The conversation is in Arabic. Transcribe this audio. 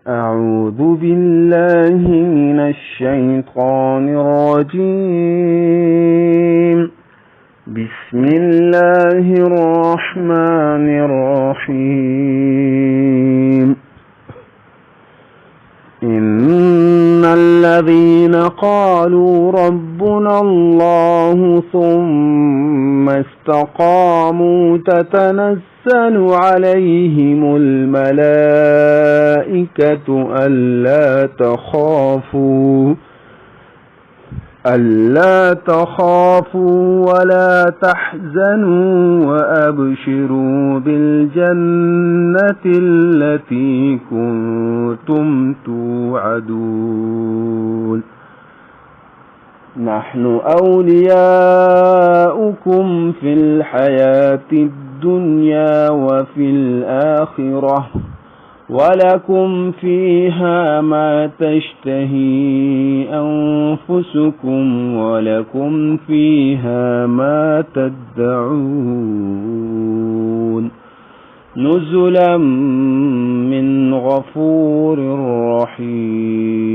أعوذ بالله من الشيطان الرجيم. بسم الله الرحمن الرحيم. إن الذين قالوا ربنا الله ثم استقاموا تتنزل عليهم الملائكة ألا تخافوا ولا تحزنوا وأبشروا بالجنة التي كنتم توعدون. نحن أولياؤكم في الحياة الدنيا وفي الآخرة ولكم فيها ما تشتهي أنفسكم ولكم فيها ما تدعون. نزلا من غفور رحيم.